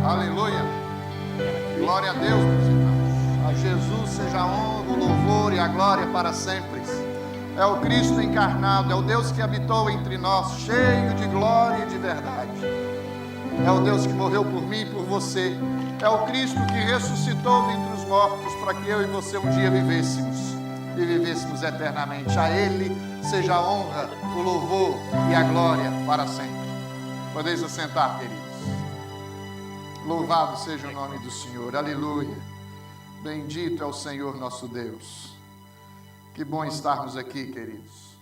Aleluia. Glória a Deus, meus irmãos. A Jesus seja a honra, o louvor e a glória para sempre. É o Cristo encarnado, é o Deus que habitou entre nós, cheio de glória e de verdade. É o Deus que morreu por mim e por você. É o Cristo que ressuscitou dentre os mortos para que eu e você um dia vivêssemos e vivêssemos eternamente. A Ele seja a honra, o louvor e a glória para sempre. Podeis assentar, queridos. Louvado seja o nome do Senhor. Aleluia. Bendito é o Senhor nosso Deus. Que bom estarmos aqui, queridos.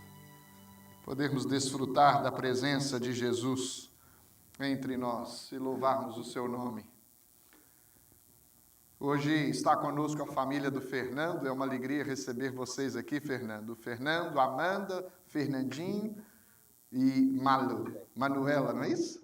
Podermos desfrutar da presença de Jesus entre nós e louvarmos o seu nome. Hoje está conosco a família do Fernando. É uma alegria receber vocês aqui, Fernando. Fernando, Amanda, Fernandinho e Manuela, não é isso?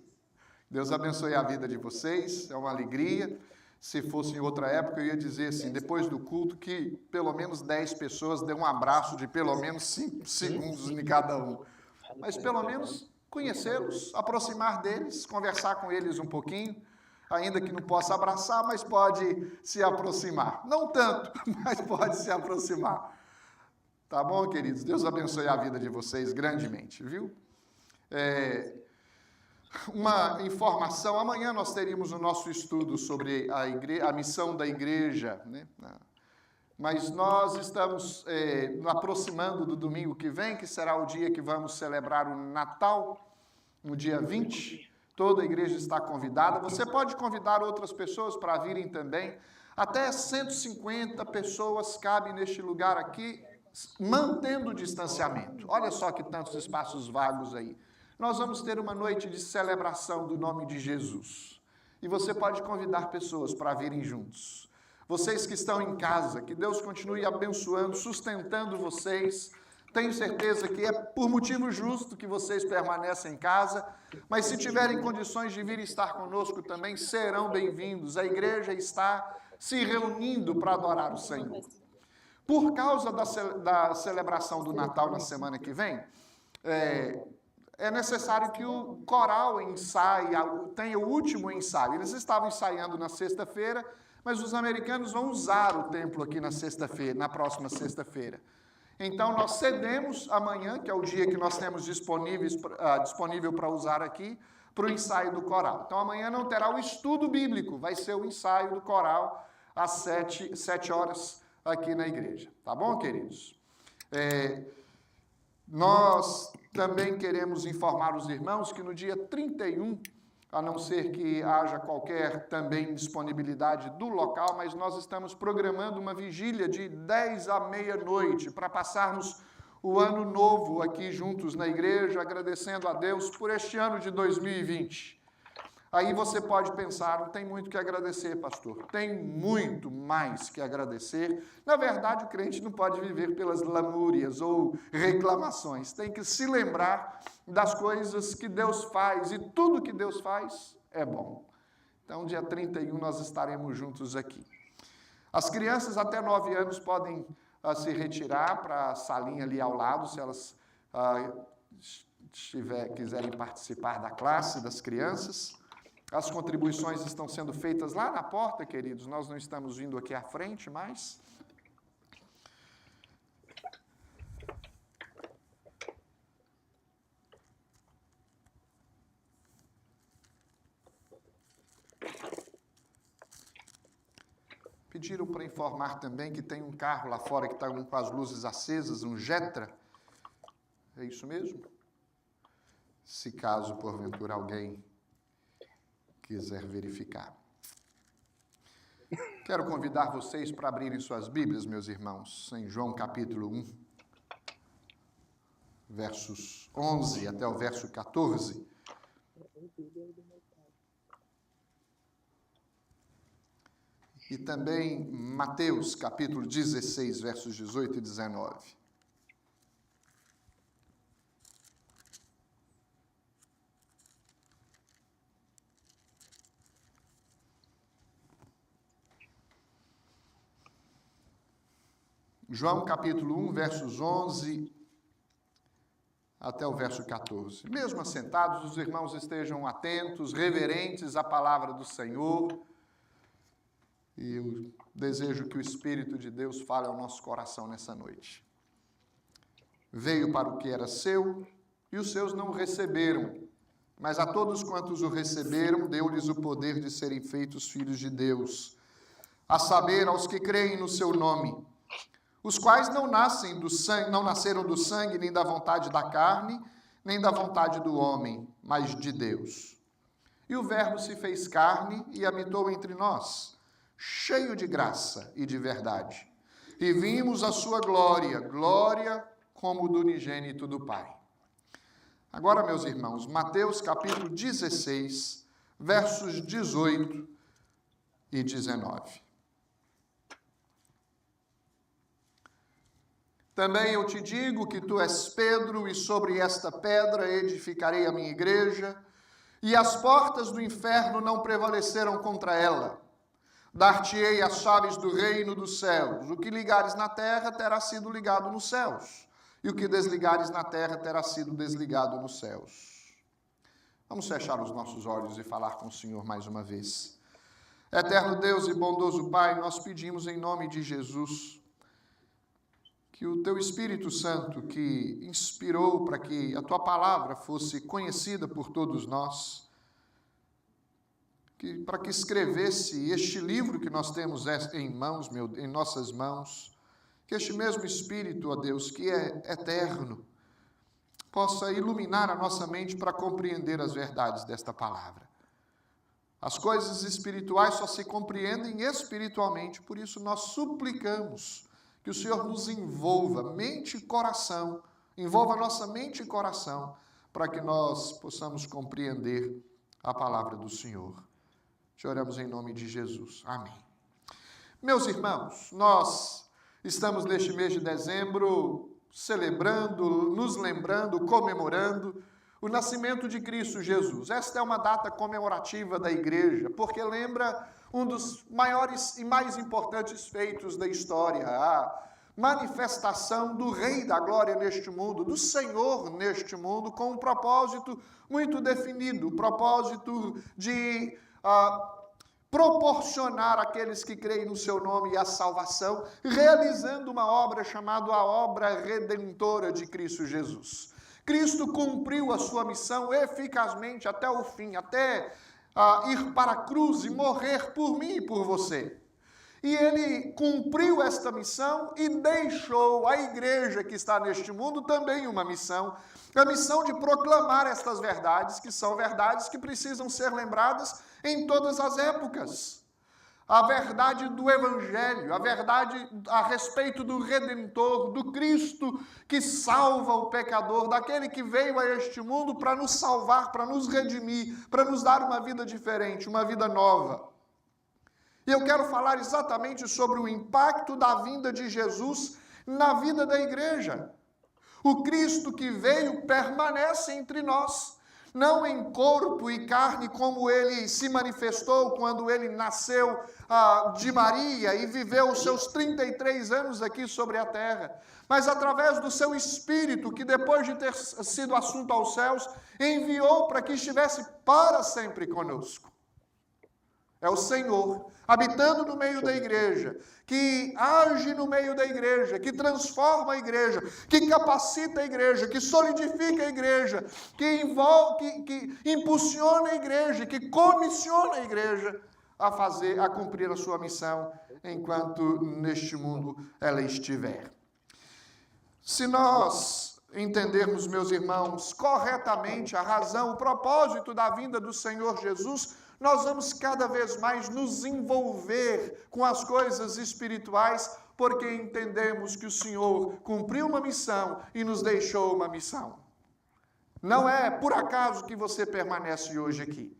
Deus abençoe a vida de vocês, é uma alegria. Se fosse em outra época, eu ia dizer assim, depois do culto, que pelo menos 10 pessoas dêem um abraço de pelo menos 5 segundos em cada um. Mas pelo menos conhecê-los, aproximar deles, conversar com eles um pouquinho, ainda que não possa abraçar, mas pode se aproximar. Não tanto, mas pode se aproximar. Tá bom, queridos? Deus abençoe a vida de vocês grandemente, viu? Uma informação, amanhã nós teríamos o nosso estudo sobre a missão da igreja, né? Mas nós estamos aproximando do domingo que vem, que será o dia que vamos celebrar o Natal, no dia 20. Toda a igreja está convidada. Você pode convidar outras pessoas para virem também. Até 150 pessoas cabem neste lugar aqui, mantendo o distanciamento. Olha só que tantos espaços vagos aí. Nós vamos ter uma noite de celebração do nome de Jesus. E você pode convidar pessoas para virem juntos. Vocês que estão em casa, que Deus continue abençoando, sustentando vocês. Tenho certeza que é por motivo justo que vocês permanecem em casa, mas se tiverem condições de vir estar conosco também, serão bem-vindos. A igreja está se reunindo para adorar o Senhor. Por causa da celebração do Natal na semana que vem, é necessário que o coral ensaie, tenha o último ensaio. Eles estavam ensaiando na sexta-feira, mas os americanos vão usar o templo aqui na sexta-feira, na próxima sexta-feira. Então, nós cedemos amanhã, que é o dia que nós temos disponível para usar aqui, para o ensaio do coral. Então, amanhã não terá o estudo bíblico, vai ser o ensaio do coral às 7 horas aqui na igreja. Tá bom, queridos? Nós também queremos informar os irmãos que no dia 31, a não ser que haja qualquer também disponibilidade do local, mas nós estamos programando uma vigília de 10 à meia-noite para passarmos o ano novo aqui juntos na igreja, agradecendo a Deus por este ano de 2020. Aí você pode pensar, não tem muito o que agradecer, pastor. Tem muito mais que agradecer. Na verdade, o crente não pode viver pelas lamúrias ou reclamações. Tem que se lembrar das coisas que Deus faz. E tudo que Deus faz é bom. Então, dia 31, nós estaremos juntos aqui. As crianças até 9 anos podem se retirar para a salinha ali ao lado, se elas quiserem participar da classe das crianças. As contribuições estão sendo feitas lá na porta, queridos. Nós não estamos vindo aqui à frente mais. Pediram para informar também que tem um carro lá fora que está com as luzes acesas, um Jetra. É isso mesmo? Se caso, porventura, alguém quiser verificar. Quero convidar vocês para abrirem suas Bíblias, meus irmãos, em João capítulo 1, versos 11 até o verso 14. E também Mateus capítulo 16, versos 18 e 19. João capítulo 1, versos 11 até o verso 14. Mesmo assentados, os irmãos estejam atentos, reverentes à palavra do Senhor. E eu desejo que o Espírito de Deus fale ao nosso coração nessa noite. Veio para o que era seu, e os seus não o receberam. Mas a todos quantos o receberam, deu-lhes o poder de serem feitos filhos de Deus, a saber, aos que creem no seu nome, os quais não nasceram do sangue, nem da vontade da carne, nem da vontade do homem, mas de Deus. E o Verbo se fez carne e habitou entre nós, cheio de graça e de verdade. E vimos a sua glória, glória como do unigênito do Pai. Agora, meus irmãos, Mateus capítulo 16, versos 18 e 19. Também eu te digo que tu és Pedro, e sobre esta pedra edificarei a minha igreja, e as portas do inferno não prevalecerão contra ela. Dar-te-ei as chaves do reino dos céus. O que ligares na terra terá sido ligado nos céus, e o que desligares na terra terá sido desligado nos céus. Vamos fechar os nossos olhos e falar com o Senhor mais uma vez. Eterno Deus e bondoso Pai, nós pedimos em nome de Jesus que o Teu Espírito Santo, que inspirou para que a Tua palavra fosse conhecida por todos nós, para que escrevesse este livro que nós temos em nossas mãos, que este mesmo Espírito, ó Deus, que é eterno, possa iluminar a nossa mente para compreender as verdades desta palavra. As coisas espirituais só se compreendem espiritualmente, por isso nós suplicamos que o Senhor nos envolva, mente e coração, envolva nossa mente e coração, para que nós possamos compreender a palavra do Senhor. Te oramos em nome de Jesus. Amém. Meus irmãos, nós estamos neste mês de dezembro celebrando, nos lembrando, comemorando o nascimento de Cristo Jesus. Esta é uma data comemorativa da igreja, porque lembra um dos maiores e mais importantes feitos da história, a manifestação do Rei da Glória neste mundo, do Senhor neste mundo, com um propósito muito definido, o propósito de proporcionar àqueles que creem no seu nome a salvação, realizando uma obra chamada a obra redentora de Cristo Jesus. Cristo cumpriu a sua missão eficazmente até o fim, até ir para a cruz e morrer por mim e por você. E ele cumpriu esta missão e deixou a igreja que está neste mundo também uma missão, a missão de proclamar estas verdades, que são verdades que precisam ser lembradas em todas as épocas. A verdade do Evangelho, a verdade a respeito do Redentor, do Cristo que salva o pecador, daquele que veio a este mundo para nos salvar, para nos redimir, para nos dar uma vida diferente, uma vida nova. E eu quero falar exatamente sobre o impacto da vinda de Jesus na vida da igreja. O Cristo que veio permanece entre nós, não em corpo e carne como ele se manifestou quando ele nasceu de Maria e viveu os seus 33 anos aqui sobre a terra, mas através do seu Espírito, que depois de ter sido assunto aos céus, enviou para que estivesse para sempre conosco. É o Senhor, habitando no meio da igreja, que age no meio da igreja, que transforma a igreja, que capacita a igreja, que solidifica a igreja, que impulsiona a igreja, que comissiona a igreja a cumprir a sua missão enquanto neste mundo ela estiver. Se nós entendermos, meus irmãos, corretamente a razão, o propósito da vinda do Senhor Jesus, nós vamos cada vez mais nos envolver com as coisas espirituais, porque entendemos que o Senhor cumpriu uma missão e nos deixou uma missão. Não é por acaso que você permanece hoje aqui.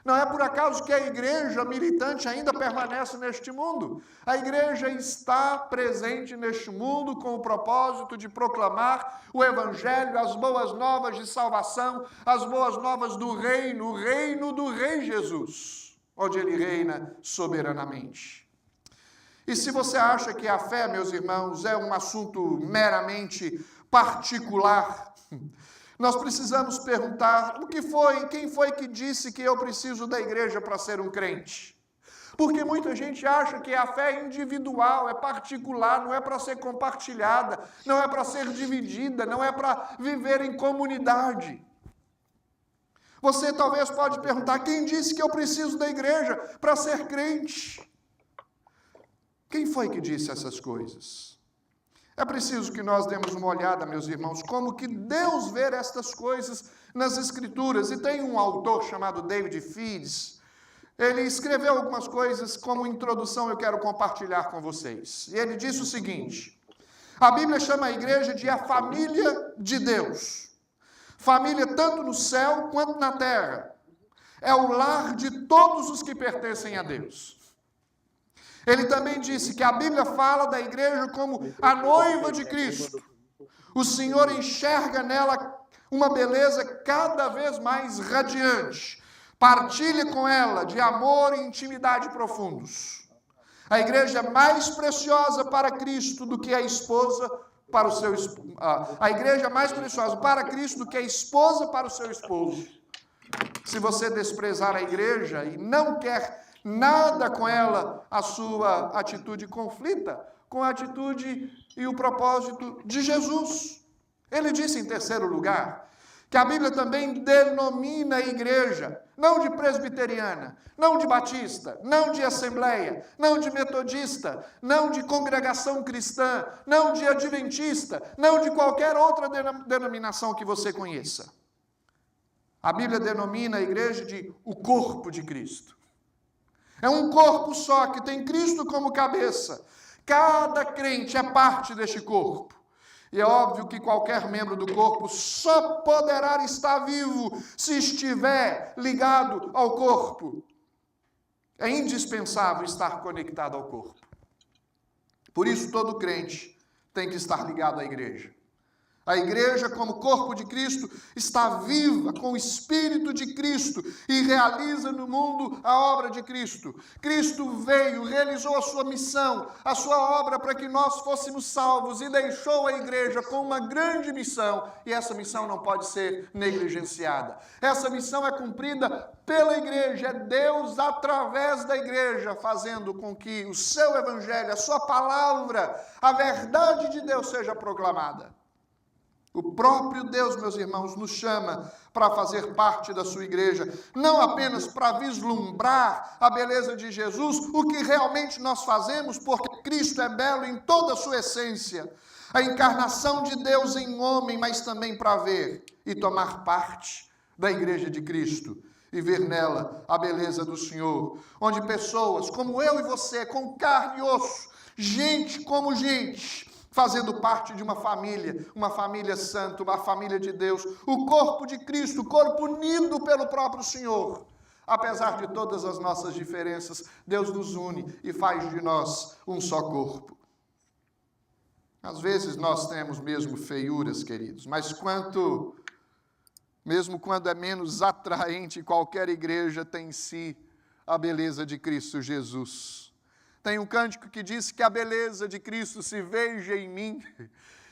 Não é por acaso que a igreja militante ainda permanece neste mundo. A igreja está presente neste mundo com o propósito de proclamar o Evangelho, as boas novas de salvação, as boas novas do reino, o reino do Rei Jesus, onde ele reina soberanamente. E se você acha que a fé, meus irmãos, é um assunto meramente particular, Nós precisamos perguntar: quem foi que disse que eu preciso da igreja para ser um crente? Porque muita gente acha que a fé é individual, é particular, não é para ser compartilhada, não é para ser dividida, não é para viver em comunidade. Você talvez pode perguntar: quem disse que eu preciso da igreja para ser crente? Quem foi que disse essas coisas? É preciso que nós demos uma olhada, meus irmãos, como que Deus vê estas coisas nas Escrituras. E tem um autor chamado David Fitts. Ele escreveu algumas coisas, como introdução eu quero compartilhar com vocês. E ele disse o seguinte: a Bíblia chama a igreja de a família de Deus. Família tanto no céu quanto na terra. É o lar de todos os que pertencem a Deus. Ele também disse que a Bíblia fala da igreja como a noiva de Cristo. O Senhor enxerga nela uma beleza cada vez mais radiante. Partilha com ela de amor e intimidade profundos. A igreja é mais preciosa para Cristo do que a esposa para o seu a igreja é mais preciosa para Cristo do que a esposa para o seu esposo. Se você desprezar a igreja e não quer nada com ela, a sua atitude conflita com a atitude e o propósito de Jesus. Ele disse em terceiro lugar que a Bíblia também denomina a igreja, não de presbiteriana, não de batista, não de assembleia, não de metodista, não de congregação cristã, não de adventista, não de qualquer outra denominação que você conheça. A Bíblia denomina a igreja de o corpo de Cristo. É um corpo só que tem Cristo como cabeça. Cada crente é parte deste corpo. E é óbvio que qualquer membro do corpo só poderá estar vivo se estiver ligado ao corpo. É indispensável estar conectado ao corpo. Por isso, todo crente tem que estar ligado à igreja. A igreja, como corpo de Cristo, está viva com o Espírito de Cristo e realiza no mundo a obra de Cristo. Cristo veio, realizou a sua missão, a sua obra para que nós fôssemos salvos e deixou a igreja com uma grande missão. E essa missão não pode ser negligenciada. Essa missão é cumprida pela igreja, é Deus através da igreja, fazendo com que o seu evangelho, a sua palavra, a verdade de Deus seja proclamada. O próprio Deus, meus irmãos, nos chama para fazer parte da sua igreja, não apenas para vislumbrar a beleza de Jesus, o que realmente nós fazemos, porque Cristo é belo em toda a sua essência, a encarnação de Deus em homem, mas também para ver e tomar parte da igreja de Cristo e ver nela a beleza do Senhor, onde pessoas como eu e você, com carne e osso, gente como gente, fazendo parte de uma família santa, uma família de Deus, o corpo de Cristo, o corpo unido pelo próprio Senhor. Apesar de todas as nossas diferenças, Deus nos une e faz de nós um só corpo. Às vezes nós temos mesmo feiuras, queridos, mas mesmo quando é menos atraente, qualquer igreja tem em si a beleza de Cristo Jesus. Tem um cântico que diz que a beleza de Cristo se veja em mim.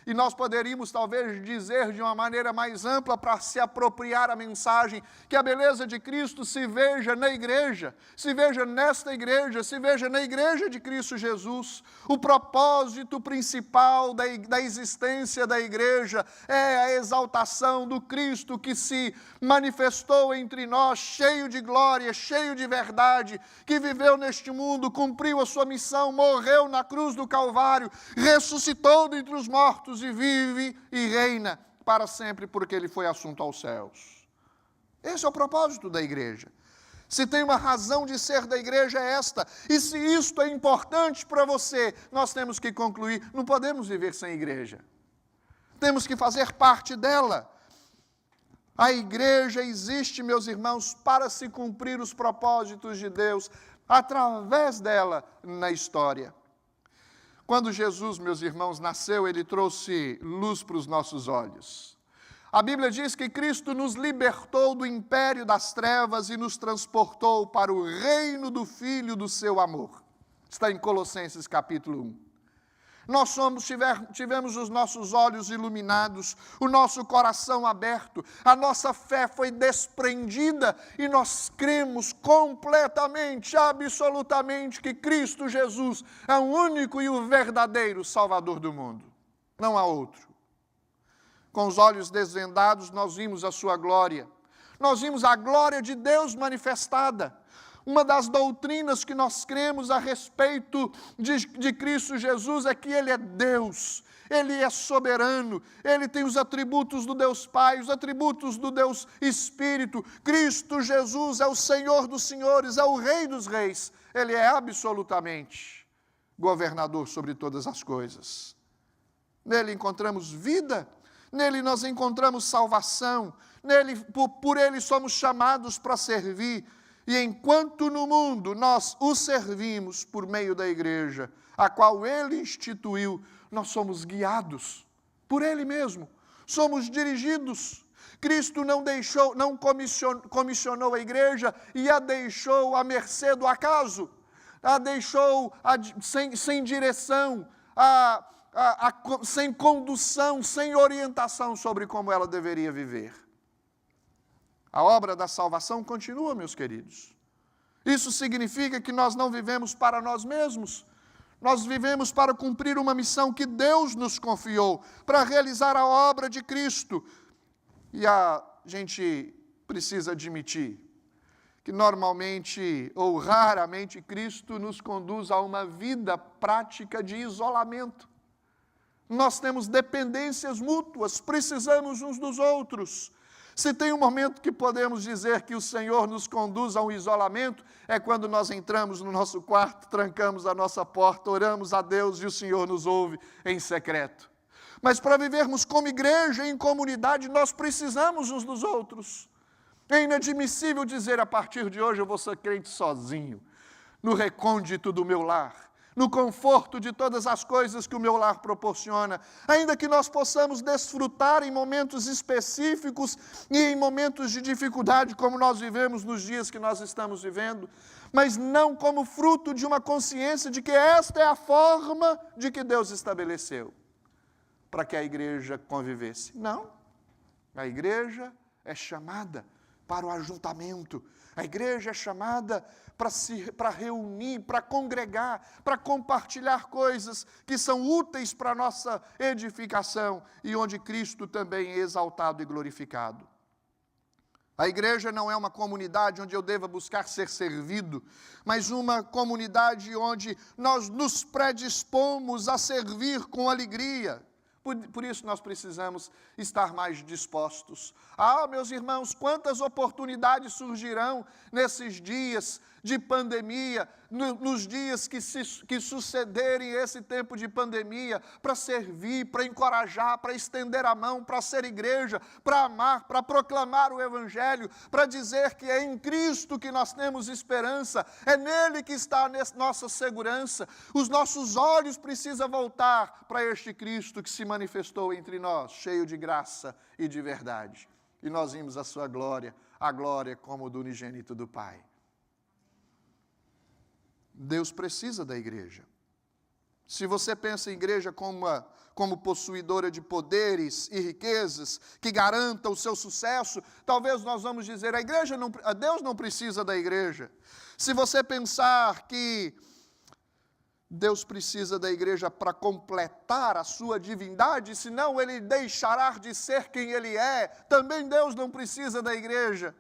E nós poderíamos talvez dizer de uma maneira mais ampla para se apropriar a mensagem, que a beleza de Cristo se veja na igreja, se veja nesta igreja, se veja na igreja de Cristo Jesus. O propósito principal da existência da igreja é a exaltação do Cristo que se manifestou entre nós, cheio de glória, cheio de verdade, que viveu neste mundo, cumpriu a sua missão, morreu na cruz do Calvário, ressuscitou dentre os mortos, e vive e reina para sempre, porque ele foi assunto aos céus. Esse é o propósito da igreja. Se tem uma razão de ser da igreja é esta, e se isto é importante para você, nós temos que concluir, não podemos viver sem igreja. Temos que fazer parte dela. A igreja existe, meus irmãos, para se cumprir os propósitos de Deus, através dela na história. Quando Jesus, meus irmãos, nasceu, ele trouxe luz para os nossos olhos. A Bíblia diz que Cristo nos libertou do império das trevas e nos transportou para o reino do Filho do seu amor. Está em Colossenses capítulo 1. Tivemos os nossos olhos iluminados, o nosso coração aberto, a nossa fé foi desprendida e nós cremos completamente, absolutamente, que Cristo Jesus é o único e o verdadeiro Salvador do mundo. Não há outro. Com os olhos desvendados, nós vimos a sua glória. Nós vimos a glória de Deus manifestada. Uma das doutrinas que nós cremos a respeito de Cristo Jesus é que Ele é Deus, Ele é soberano, Ele tem os atributos do Deus Pai, os atributos do Deus Espírito. Cristo Jesus é o Senhor dos senhores, é o Rei dos reis. Ele é absolutamente governador sobre todas as coisas. Nele encontramos vida, nele nós encontramos salvação, por Ele somos chamados para servir. E enquanto no mundo nós o servimos por meio da igreja, a qual Ele instituiu, nós somos guiados por Ele mesmo, somos dirigidos. Cristo não comissionou a igreja e a deixou à mercê do acaso, a deixou sem direção, sem condução, sem orientação sobre como ela deveria viver. A obra da salvação continua, meus queridos. Isso significa que nós não vivemos para nós mesmos. Nós vivemos para cumprir uma missão que Deus nos confiou, para realizar a obra de Cristo. E a gente precisa admitir que normalmente ou raramente Cristo nos conduz a uma vida prática de isolamento. Nós temos dependências mútuas, precisamos uns dos outros. Se tem um momento que podemos dizer que o Senhor nos conduz a um isolamento, é quando nós entramos no nosso quarto, trancamos a nossa porta, oramos a Deus e o Senhor nos ouve em secreto. Mas para vivermos como igreja, em comunidade, nós precisamos uns dos outros. É inadmissível dizer, a partir de hoje eu vou ser crente sozinho, no recôndito do meu lar, no conforto de todas as coisas que o meu lar proporciona, ainda que nós possamos desfrutar em momentos específicos e em momentos de dificuldade, como nós vivemos nos dias que nós estamos vivendo, mas não como fruto de uma consciência de que esta é a forma de que Deus estabeleceu para que a igreja convivesse. Não, a igreja é chamada para o ajuntamento, a igreja é chamada para reunir, para congregar, para compartilhar coisas que são úteis para a nossa edificação e onde Cristo também é exaltado e glorificado. A igreja não é uma comunidade onde eu deva buscar ser servido, mas uma comunidade onde nós nos predispomos a servir com alegria. Por isso nós precisamos estar mais dispostos. Meus irmãos, quantas oportunidades surgirão nesses dias de pandemia, nos dias que sucederem esse tempo de pandemia, para servir, para encorajar, para estender a mão, para ser igreja, para amar, para proclamar o Evangelho, para dizer que é em Cristo que nós temos esperança, é nele que está a nossa segurança. Os nossos olhos precisam voltar para este Cristo que se manifestou entre nós, cheio de graça e de verdade. E nós vimos a sua glória, a glória como do unigênito do Pai. Deus precisa da igreja. Se você pensa em igreja como possuidora de poderes e riquezas que garanta o seu sucesso, talvez nós vamos dizer, Deus não precisa da igreja. Se você pensar que Deus precisa da igreja para completar a sua divindade, senão Ele deixará de ser quem Ele é, também Deus não precisa da igreja.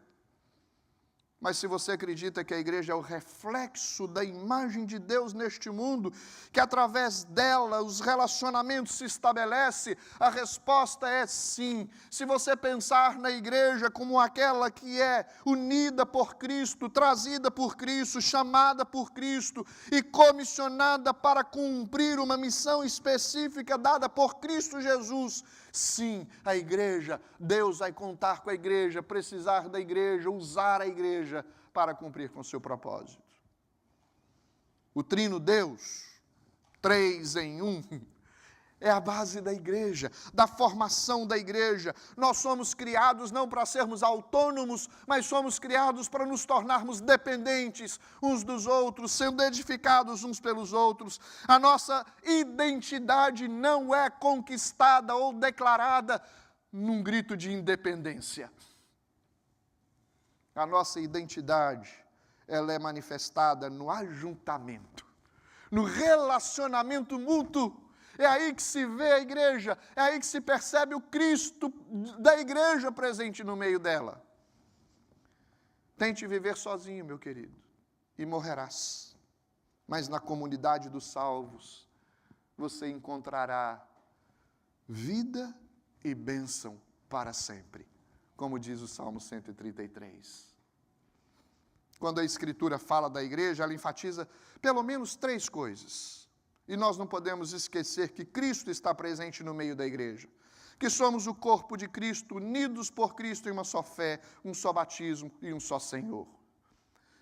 Mas se você acredita que a igreja é o reflexo da imagem de Deus neste mundo, que através dela os relacionamentos se estabelecem, a resposta é sim. Se você pensar na igreja como aquela que é unida por Cristo, trazida por Cristo, chamada por Cristo e comissionada para cumprir uma missão específica dada por Cristo Jesus, sim, a igreja, Deus vai contar com a igreja, precisar da igreja, usar a igreja para cumprir com o seu propósito. O trino Deus, 3 em 1, é a base da igreja, da formação da igreja. Nós somos criados não para sermos autônomos, mas somos criados para nos tornarmos dependentes uns dos outros, sendo edificados uns pelos outros. A nossa identidade não é conquistada ou declarada num grito de independência. A nossa identidade, ela é manifestada no ajuntamento, no relacionamento mútuo. É aí que se vê a igreja, é aí que se percebe o Cristo da igreja presente no meio dela. Tente viver sozinho, meu querido, e morrerás. Mas na comunidade dos salvos, você encontrará vida e bênção para sempre, como diz o Salmo 133. Quando a Escritura fala da igreja, ela enfatiza pelo menos 3 coisas. E nós não podemos esquecer que Cristo está presente no meio da igreja. Que somos o corpo de Cristo, unidos por Cristo em uma só fé, um só batismo e um só Senhor.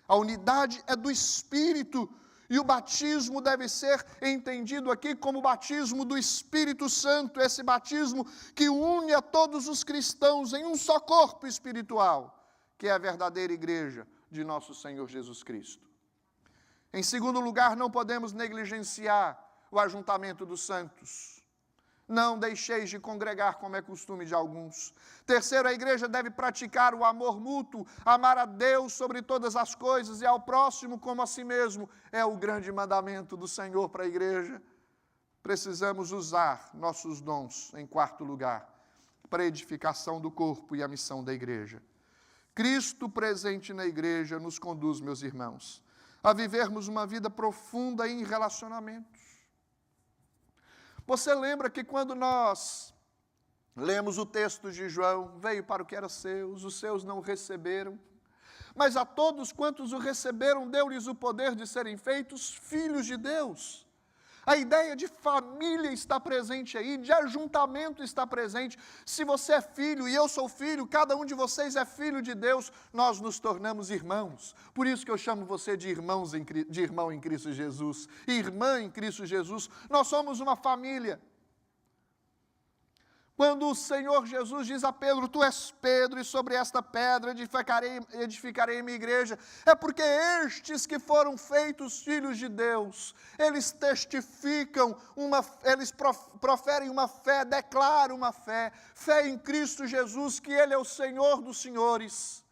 A unidade é do Espírito, e o batismo deve ser entendido aqui como o batismo do Espírito Santo, esse batismo que une a todos os cristãos em um só corpo espiritual, que é a verdadeira igreja de nosso Senhor Jesus Cristo. Em segundo lugar, não podemos negligenciar o ajuntamento dos santos. Não deixeis de congregar, como é costume de alguns. Terceiro, a igreja deve praticar o amor mútuo, amar a Deus sobre todas as coisas e ao próximo como a si mesmo. É o grande mandamento do Senhor para a igreja. Precisamos usar nossos dons, em quarto lugar, para a edificação do corpo e a missão da igreja. Cristo presente na igreja nos conduz, meus irmãos, a vivermos uma vida profunda em relacionamentos. Você lembra que quando nós lemos o texto de João, veio para o que era seus, os seus não o receberam, mas a todos quantos o receberam, deu-lhes o poder de serem feitos filhos de Deus. A ideia de família está presente aí, de ajuntamento está presente. Se você é filho e eu sou filho, cada um de vocês é filho de Deus, nós nos tornamos irmãos. Por isso que eu chamo você de irmão em Cristo Jesus, irmã em Cristo Jesus. Nós somos uma família. Quando o Senhor Jesus diz a Pedro, tu és Pedro, e sobre esta pedra edificarei minha igreja, é porque estes que foram feitos filhos de Deus, eles testificam, eles proferem uma fé, declaram uma fé em Cristo Jesus, que Ele é o Senhor dos senhores,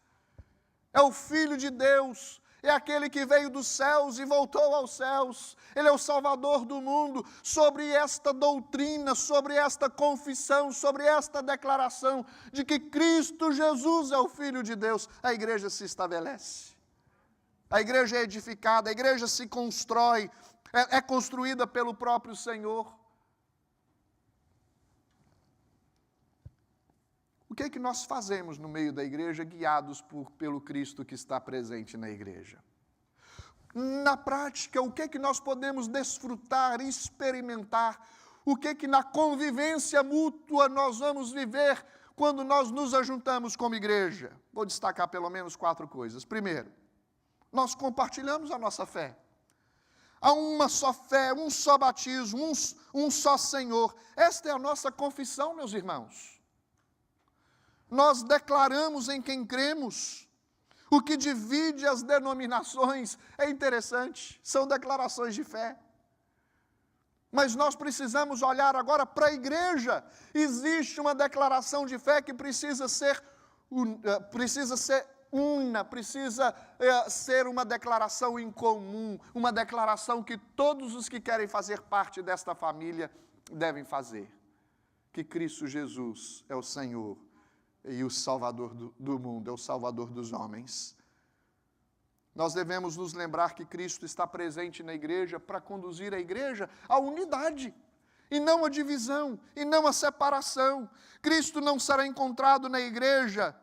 é o Filho de Deus, é aquele que veio dos céus e voltou aos céus. Ele é o Salvador do mundo. Sobre esta doutrina, sobre esta confissão, sobre esta declaração de que Cristo Jesus é o Filho de Deus, a igreja se estabelece. A igreja é edificada, a igreja se constrói, é construída pelo próprio Senhor. O que é que nós fazemos no meio da igreja, guiados pelo Cristo que está presente na igreja? Na prática, o que é que nós podemos desfrutar, experimentar? O que é que na convivência mútua nós vamos viver quando nós nos ajuntamos como igreja? Vou destacar pelo menos 4 coisas. Primeiro, nós compartilhamos a nossa fé. Há uma só fé, um só batismo, um só Senhor. Esta é a nossa confissão, meus irmãos. Nós declaramos em quem cremos. O que divide as denominações é interessante, são declarações de fé. Mas nós precisamos olhar agora para a igreja. Existe uma declaração de fé que precisa ser ser uma declaração em comum, uma declaração que todos os que querem fazer parte desta família devem fazer. Que Cristo Jesus é o Senhor e o Salvador do mundo, é o Salvador dos homens. Nós devemos nos lembrar que Cristo está presente na igreja para conduzir a igreja à unidade, e não à divisão, e não à separação. Cristo não será encontrado na igreja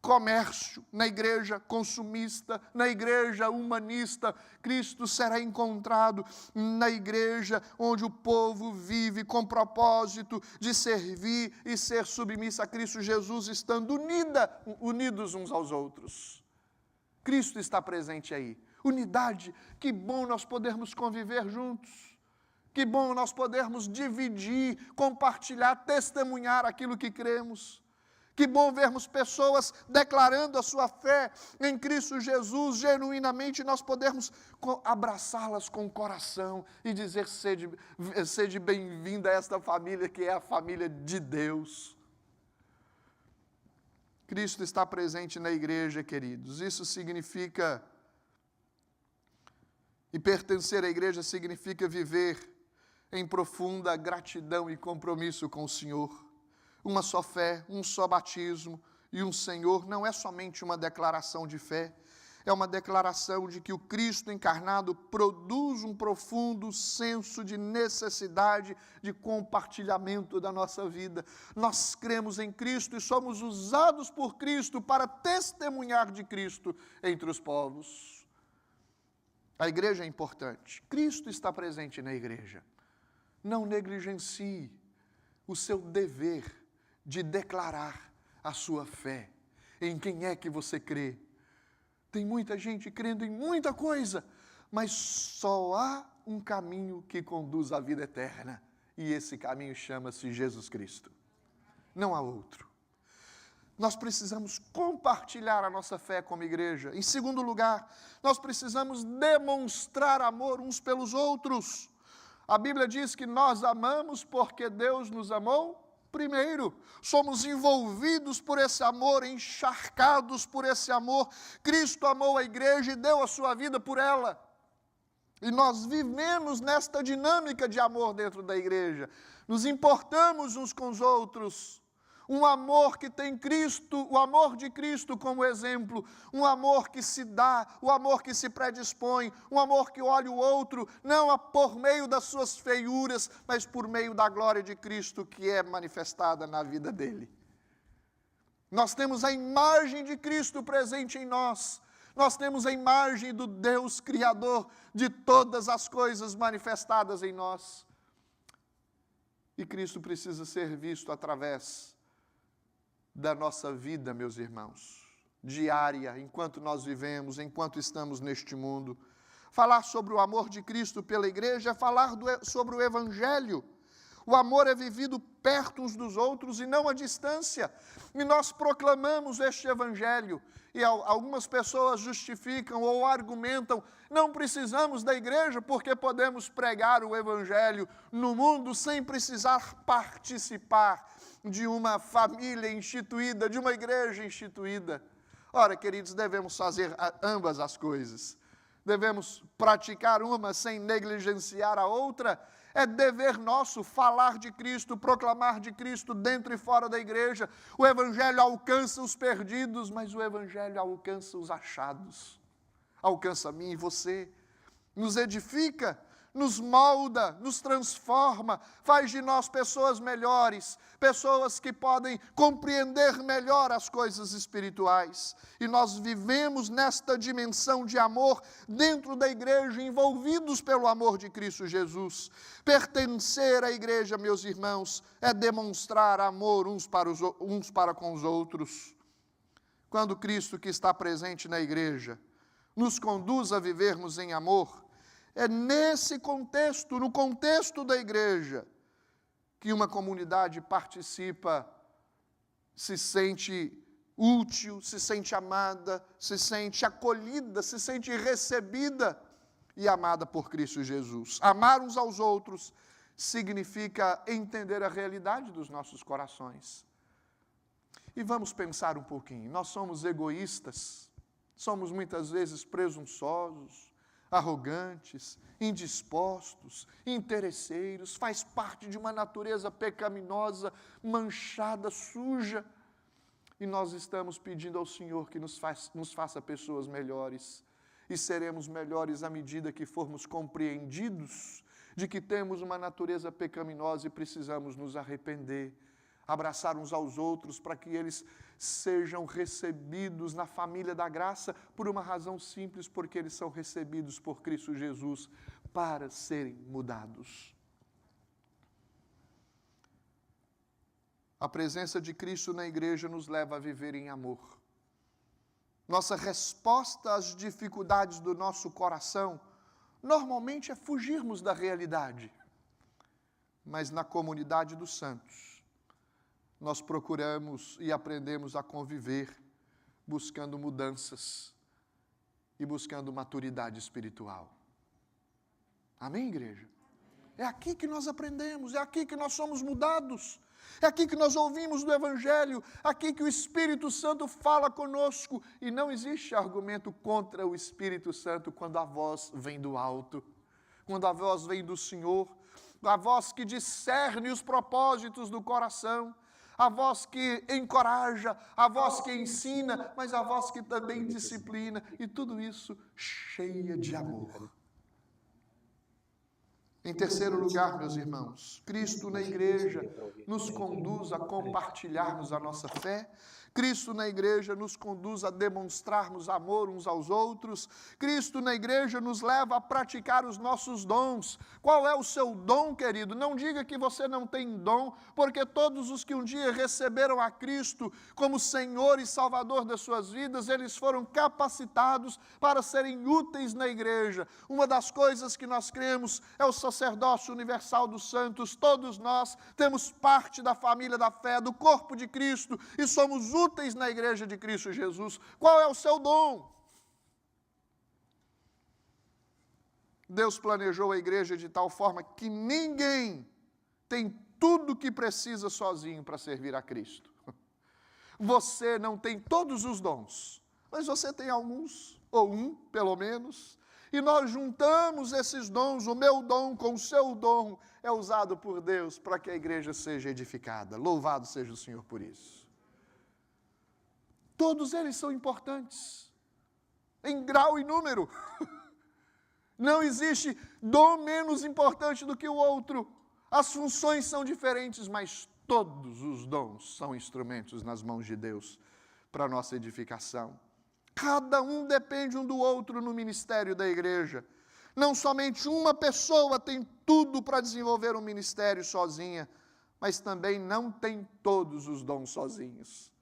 comércio, na igreja consumista, na igreja humanista. Cristo será encontrado na igreja onde o povo vive com propósito de servir e ser submissa a Cristo Jesus, estando unidos uns aos outros. Cristo está presente aí. Unidade, que bom nós podermos conviver juntos. Que bom nós podermos dividir, compartilhar, testemunhar aquilo que cremos. Que bom vermos pessoas declarando a sua fé em Cristo Jesus, genuinamente nós podermos abraçá-las com o coração e dizer, sede bem-vinda a esta família que é a família de Deus. Cristo está presente na igreja, queridos. Isso significa, e pertencer à igreja significa viver em profunda gratidão e compromisso com o Senhor. Uma só fé, um só batismo e um Senhor não é somente uma declaração de fé, é uma declaração de que o Cristo encarnado produz um profundo senso de necessidade de compartilhamento da nossa vida. Nós cremos em Cristo e somos usados por Cristo para testemunhar de Cristo entre os povos. A igreja é importante. Cristo está presente na igreja. Não negligencie o seu dever de declarar a sua fé. Em quem é que você crê? Tem muita gente crendo em muita coisa, mas só há um caminho que conduz à vida eterna. E esse caminho chama-se Jesus Cristo. Não há outro. Nós precisamos compartilhar a nossa fé como igreja. Em segundo lugar, nós precisamos demonstrar amor uns pelos outros. A Bíblia diz que nós amamos porque Deus nos amou primeiro. Somos envolvidos por esse amor, encharcados por esse amor. Cristo amou a igreja e deu a sua vida por ela. E nós vivemos nesta dinâmica de amor dentro da igreja. Nos importamos uns com os outros. Um amor que tem Cristo, o amor de Cristo como exemplo, um amor que se dá, o amor que se predispõe, um amor que olha o outro, não por meio das suas feiuras, mas por meio da glória de Cristo que é manifestada na vida dele. Nós temos a imagem de Cristo presente em nós, nós temos a imagem do Deus Criador de todas as coisas manifestadas em nós. E Cristo precisa ser visto através da nossa vida, meus irmãos, diária, enquanto nós vivemos, enquanto estamos neste mundo. Falar sobre o amor de Cristo pela igreja é falar sobre o Evangelho. O amor é vivido perto uns dos outros e não à distância. E nós proclamamos este Evangelho. E algumas pessoas justificam ou argumentam, não precisamos da igreja porque podemos pregar o Evangelho no mundo sem precisar participar de uma família instituída, de uma igreja instituída. Ora, queridos, devemos fazer ambas as coisas. Devemos praticar uma sem negligenciar a outra. É dever nosso falar de Cristo, proclamar de Cristo dentro e fora da igreja. O Evangelho alcança os perdidos, mas o Evangelho alcança os achados. Alcança a mim e você. Nos edifica, nos molda, nos transforma, faz de nós pessoas melhores, pessoas que podem compreender melhor as coisas espirituais. E nós vivemos nesta dimensão de amor dentro da igreja, envolvidos pelo amor de Cristo Jesus. Pertencer à igreja, meus irmãos, é demonstrar amor uns para com os outros. Quando Cristo, que está presente na igreja, nos conduz a vivermos em amor, é nesse contexto, no contexto da igreja, que uma comunidade participa, se sente útil, se sente amada, se sente acolhida, se sente recebida e amada por Cristo Jesus. Amar uns aos outros significa entender a realidade dos nossos corações. E vamos pensar um pouquinho. Nós somos egoístas, somos muitas vezes presunçosos, arrogantes, indispostos, interesseiros, faz parte de uma natureza pecaminosa, manchada, suja. E nós estamos pedindo ao Senhor que nos faça pessoas melhores. E seremos melhores à medida que formos compreendidos de que temos uma natureza pecaminosa e precisamos nos arrepender, abraçar uns aos outros para que eles sejam recebidos na família da graça por uma razão simples, porque eles são recebidos por Cristo Jesus para serem mudados. A presença de Cristo na igreja nos leva a viver em amor. Nossa resposta às dificuldades do nosso coração normalmente é fugirmos da realidade. mas na comunidade dos santos, nós procuramos e aprendemos a conviver, buscando mudanças e buscando maturidade espiritual. Amém, igreja? É aqui que nós aprendemos, é aqui que nós somos mudados, é aqui que nós ouvimos do Evangelho, aqui que o Espírito Santo fala conosco, e não existe argumento contra o Espírito Santo quando a voz vem do alto, quando a voz vem do Senhor, a voz que discerne os propósitos do coração, a voz que encoraja, a voz que ensina, mas a voz que também disciplina, e tudo isso cheia de amor. Em terceiro lugar, meus irmãos, Cristo na igreja nos conduz a compartilharmos a nossa fé. Cristo na igreja nos conduz a demonstrarmos amor uns aos outros. Cristo na igreja nos leva a praticar os nossos dons. Qual é o seu dom, querido? Não diga que você não tem dom, porque todos os que um dia receberam a Cristo como Senhor e Salvador das suas vidas, eles foram capacitados para serem úteis na igreja. Uma das coisas que nós cremos é o sacerdócio universal dos santos. Todos nós temos parte da família da fé, do corpo de Cristo, e somos úteis na igreja de Cristo Jesus. Qual é o seu dom? Deus planejou a igreja de tal forma que ninguém tem tudo o que precisa sozinho para servir a Cristo. Você não tem todos os dons, mas você tem alguns, ou um, pelo menos, e nós juntamos esses dons, o meu dom com o seu dom, é usado por Deus para que a igreja seja edificada. Louvado seja o Senhor por isso. Todos eles são importantes, em grau e número. Não existe dom menos importante do que o outro. As funções são diferentes, mas todos os dons são instrumentos nas mãos de Deus para a nossa edificação. Cada um depende um do outro no ministério da igreja. Não somente uma pessoa tem tudo para desenvolver um ministério sozinha, mas também não tem todos os dons sozinhos.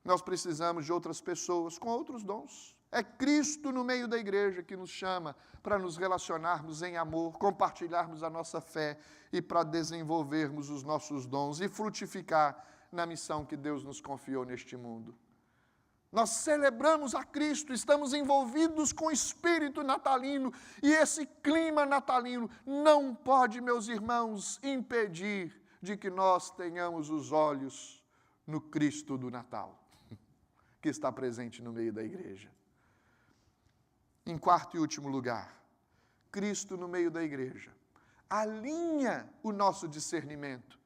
Nós precisamos de outras pessoas com outros dons. É Cristo no meio da igreja que nos chama para nos relacionarmos em amor, compartilharmos a nossa fé e para desenvolvermos os nossos dons e frutificar na missão que Deus nos confiou neste mundo. Nós celebramos a Cristo, estamos envolvidos com o espírito natalino, e esse clima natalino não pode, meus irmãos, impedir de que nós tenhamos os olhos no Cristo do Natal, que está presente no meio da igreja. Em quarto e último lugar, Cristo no meio da igreja alinha o nosso discernimento.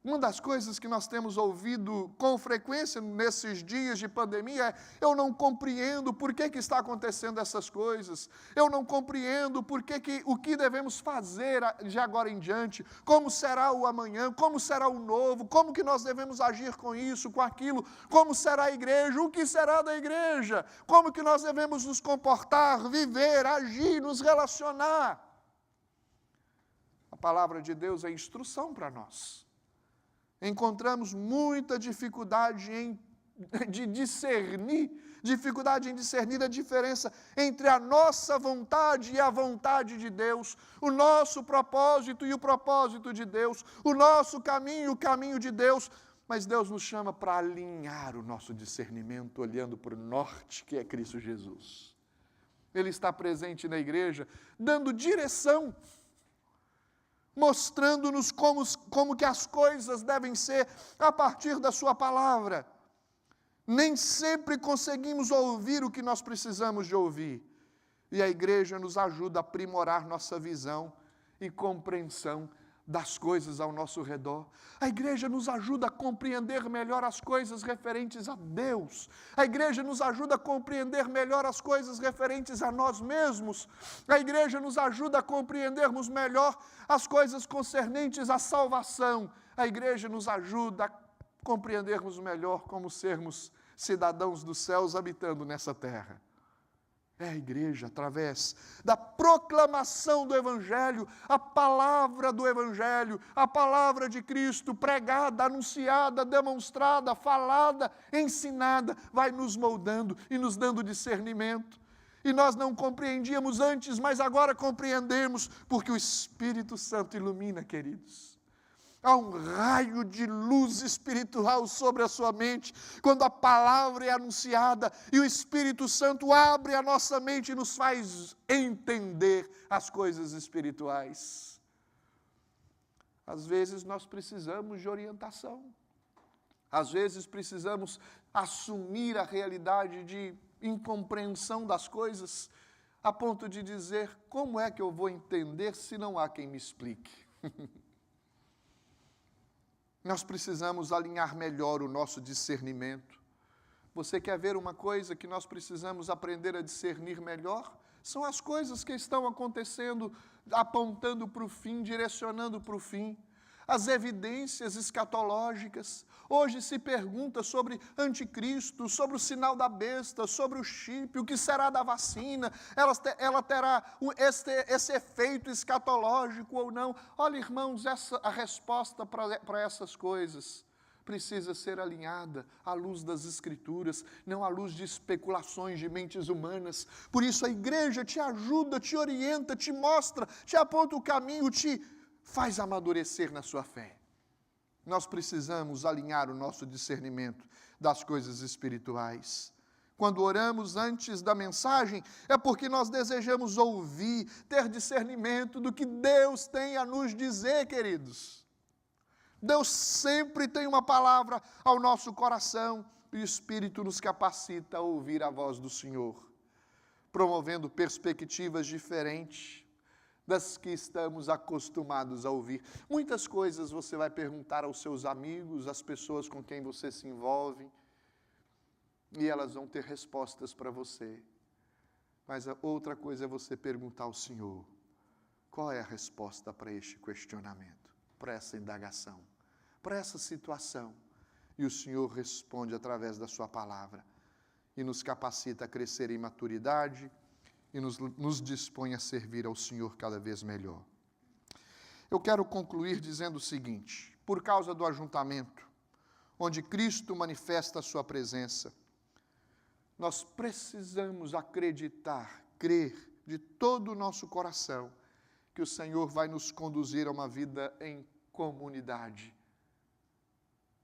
Uma das coisas que nós temos ouvido com frequência nesses dias de pandemia é: eu não compreendo por que está acontecendo essas coisas, eu não compreendo o que devemos fazer de agora em diante, como será o amanhã, como será o novo, como que nós devemos agir com isso, com aquilo, como será a igreja, o que será da igreja, como que nós devemos nos comportar, viver, agir, nos relacionar. A palavra de Deus é instrução para nós. Encontramos muita dificuldade em discernir a diferença entre a nossa vontade e a vontade de Deus, o nosso propósito e o propósito de Deus, o nosso caminho e o caminho de Deus. Mas Deus nos chama para alinhar o nosso discernimento olhando para o norte, que é Cristo Jesus. Ele está presente na igreja, dando direção, mostrando-nos como que as coisas devem ser a partir da sua palavra. Nem sempre conseguimos ouvir o que nós precisamos de ouvir, e a igreja nos ajuda a aprimorar nossa visão e compreensão das coisas ao nosso redor. A igreja nos ajuda a compreender melhor as coisas referentes a Deus. A igreja nos ajuda a compreender melhor as coisas referentes a nós mesmos. A igreja nos ajuda a compreendermos melhor as coisas concernentes à salvação. A igreja nos ajuda a compreendermos melhor como sermos cidadãos dos céus habitando nessa terra. É a igreja, através da proclamação do Evangelho, a palavra do Evangelho, a palavra de Cristo, pregada, anunciada, demonstrada, falada, ensinada, vai nos moldando e nos dando discernimento. E nós não compreendíamos antes, mas agora compreendemos, porque o Espírito Santo ilumina, queridos. Há um raio de luz espiritual sobre a sua mente, quando a palavra é anunciada e o Espírito Santo abre a nossa mente e nos faz entender as coisas espirituais. Às vezes nós precisamos de orientação. Às vezes precisamos assumir a realidade de incompreensão das coisas, a ponto de dizer, como é que eu vou entender se não há quem me explique? Nós precisamos alinhar melhor o nosso discernimento. Você quer ver uma coisa que nós precisamos aprender a discernir melhor? São as coisas que estão acontecendo, apontando para o fim, direcionando para o fim. As evidências escatológicas. Hoje se pergunta sobre anticristo, sobre o sinal da besta, sobre o chip, o que será da vacina, ela terá esse efeito escatológico ou não. Olha, irmãos, a resposta para essas coisas precisa ser alinhada à luz das Escrituras, não à luz de especulações de mentes humanas. Por isso a igreja te ajuda, te orienta, te mostra, te aponta o caminho, te faz amadurecer na sua fé. Nós precisamos alinhar o nosso discernimento das coisas espirituais. Quando oramos antes da mensagem, é porque nós desejamos ouvir, ter discernimento do que Deus tem a nos dizer, queridos. Deus sempre tem uma palavra ao nosso coração e o Espírito nos capacita a ouvir a voz do Senhor, promovendo perspectivas diferentes das que estamos acostumados a ouvir. Muitas coisas você vai perguntar aos seus amigos, às pessoas com quem você se envolve, e elas vão ter respostas para você. Mas a outra coisa é você perguntar ao Senhor, qual é a resposta para este questionamento, para essa indagação, para essa situação? E o Senhor responde através da sua palavra, e nos capacita a crescer em maturidade, e nos dispõe a servir ao Senhor cada vez melhor. Eu quero concluir dizendo o seguinte, por causa do ajuntamento, onde Cristo manifesta a sua presença, nós precisamos acreditar, crer de todo o nosso coração, que o Senhor vai nos conduzir a uma vida em comunidade,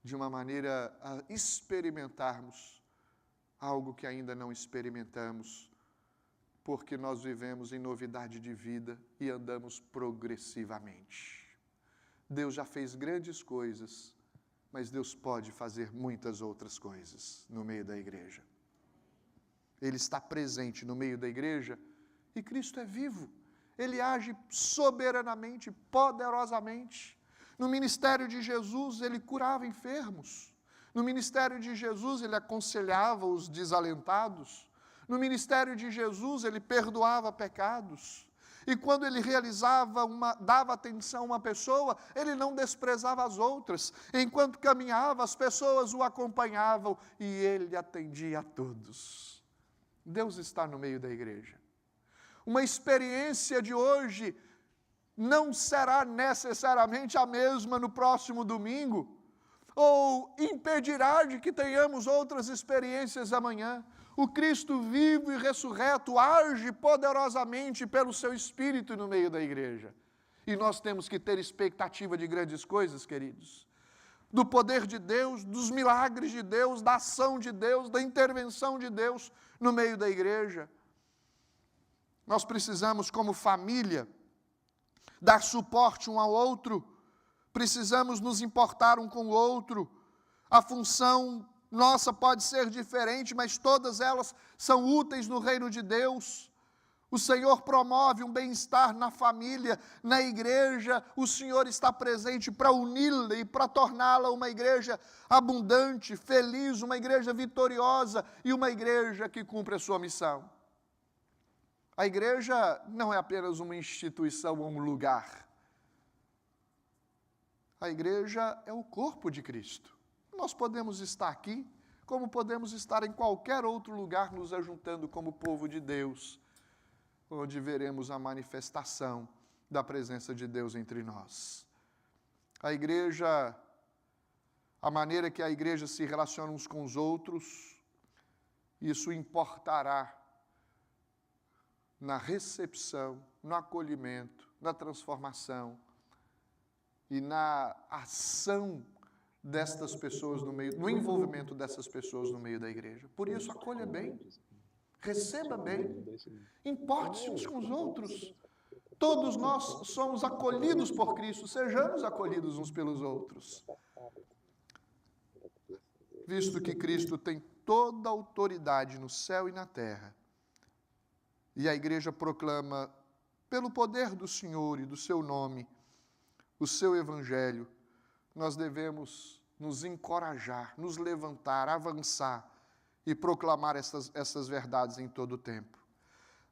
de uma maneira a experimentarmos algo que ainda não experimentamos, porque nós vivemos em novidade de vida e andamos progressivamente. Deus já fez grandes coisas, mas Deus pode fazer muitas outras coisas no meio da igreja. Ele está presente no meio da igreja e Cristo é vivo. Ele age soberanamente, poderosamente. No ministério de Jesus, ele curava enfermos. No ministério de Jesus, ele aconselhava os desalentados. No ministério de Jesus, ele perdoava pecados. E quando ele dava atenção a uma pessoa, ele não desprezava as outras. Enquanto caminhava, as pessoas o acompanhavam e ele atendia a todos. Deus está no meio da igreja. Uma experiência de hoje não será necessariamente a mesma no próximo domingo, ou impedirá de que tenhamos outras experiências amanhã. O Cristo vivo e ressurreto age poderosamente pelo seu Espírito no meio da igreja. E nós temos que ter expectativa de grandes coisas, queridos. Do poder de Deus, dos milagres de Deus, da ação de Deus, da intervenção de Deus no meio da igreja. Nós precisamos, como família, dar suporte um ao outro. Precisamos nos importar um com o outro. A função nossa pode ser diferente, mas todas elas são úteis no reino de Deus. O Senhor promove um bem-estar na família, na igreja. O Senhor está presente para uni-la e para torná-la uma igreja abundante, feliz, uma igreja vitoriosa e uma igreja que cumpre a sua missão. A igreja não é apenas uma instituição ou um lugar. A igreja é o corpo de Cristo. Nós podemos estar aqui, como podemos estar em qualquer outro lugar, nos ajuntando como povo de Deus, onde veremos a manifestação da presença de Deus entre nós. A igreja, a maneira que a igreja se relaciona uns com os outros, isso importará na recepção, no acolhimento, na transformação e na ação destas pessoas no envolvimento dessas pessoas no meio da igreja. Por isso, acolha bem, receba bem, importe-se uns com os outros. Todos nós somos acolhidos por Cristo, sejamos acolhidos uns pelos outros. Visto que Cristo tem toda a autoridade no céu e na terra, e a igreja proclama, pelo poder do Senhor e do seu nome, o seu evangelho, nós devemos nos encorajar, nos levantar, avançar e proclamar essas verdades em todo o tempo.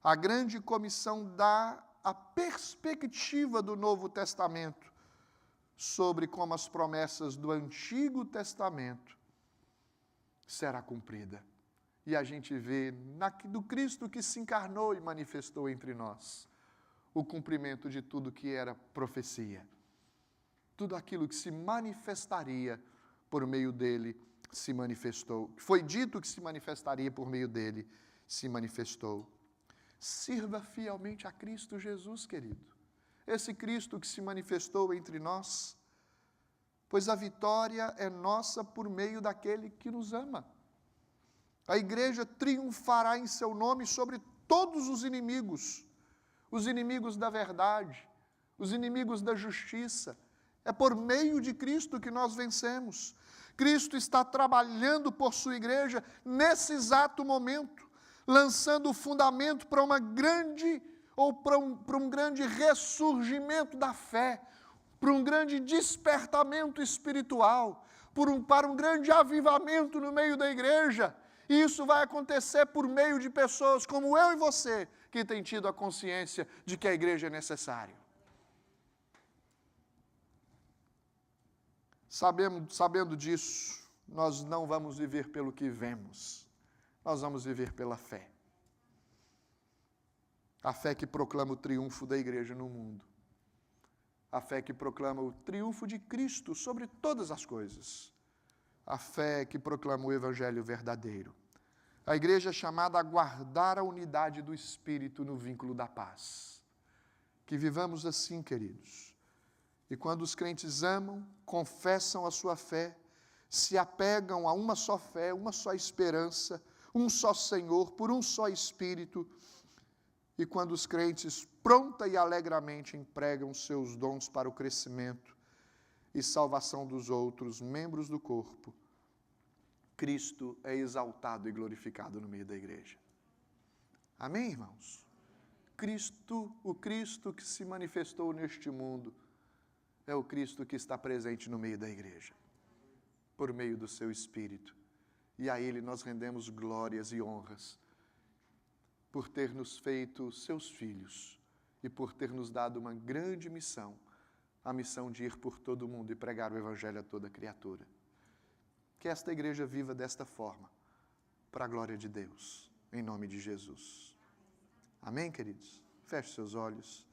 A grande comissão dá a perspectiva do Novo Testamento sobre como as promessas do Antigo Testamento será cumprida. E a gente vê do Cristo que se encarnou e manifestou entre nós o cumprimento de tudo que era profecia. Tudo aquilo que se manifestaria por meio dele se manifestou. Foi dito que se manifestaria por meio dele, se manifestou. Sirva fielmente a Cristo Jesus, querido. Esse Cristo que se manifestou entre nós, pois a vitória é nossa por meio daquele que nos ama. A igreja triunfará em seu nome sobre todos os inimigos da verdade, os inimigos da justiça. É por meio de Cristo que nós vencemos. Cristo está trabalhando por sua igreja nesse exato momento, lançando o fundamento para uma grande, ou para um grande ressurgimento da fé, para um grande despertamento espiritual, para um grande avivamento no meio da igreja. E isso vai acontecer por meio de pessoas como eu e você, que têm tido a consciência de que a igreja é necessária. Sabendo disso, nós não vamos viver pelo que vemos, nós vamos viver pela fé. A fé que proclama o triunfo da igreja no mundo. A fé que proclama o triunfo de Cristo sobre todas as coisas. A fé que proclama o evangelho verdadeiro. A igreja é chamada a guardar a unidade do Espírito no vínculo da paz. Que vivamos assim, queridos. E quando os crentes amam, confessam a sua fé, se apegam a uma só fé, uma só esperança, um só Senhor, por um só Espírito, e quando os crentes pronta e alegremente empregam seus dons para o crescimento e salvação dos outros, membros do corpo, Cristo é exaltado e glorificado no meio da igreja. Amém, irmãos? O Cristo que se manifestou neste mundo, é o Cristo que está presente no meio da igreja, por meio do seu Espírito. E a Ele nós rendemos glórias e honras, por ter nos feito seus filhos e por ter nos dado uma grande missão, a missão de ir por todo o mundo e pregar o Evangelho a toda criatura. Que esta igreja viva desta forma, para a glória de Deus, em nome de Jesus. Amém, queridos? Feche seus olhos.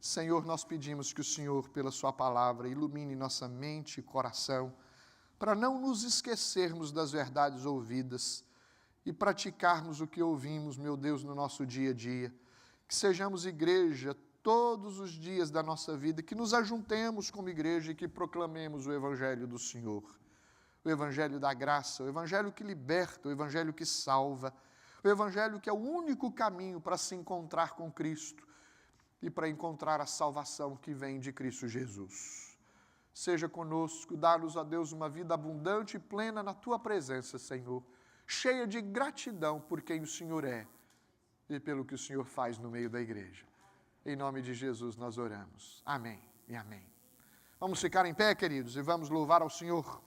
Senhor, nós pedimos que o Senhor, pela sua palavra, ilumine nossa mente e coração, para não nos esquecermos das verdades ouvidas e praticarmos o que ouvimos, meu Deus, no nosso dia a dia. Que sejamos igreja todos os dias da nossa vida, que nos ajuntemos como igreja e que proclamemos o Evangelho do Senhor. O Evangelho da graça, o Evangelho que liberta, o Evangelho que salva, o Evangelho que é o único caminho para se encontrar com Cristo e para encontrar a salvação que vem de Cristo Jesus. Seja conosco, dá-nos, a Deus, uma vida abundante e plena na Tua presença, Senhor, cheia de gratidão por quem o Senhor é e pelo que o Senhor faz no meio da igreja. Em nome de Jesus nós oramos. Amém e amém. Vamos ficar em pé, queridos, e vamos louvar ao Senhor.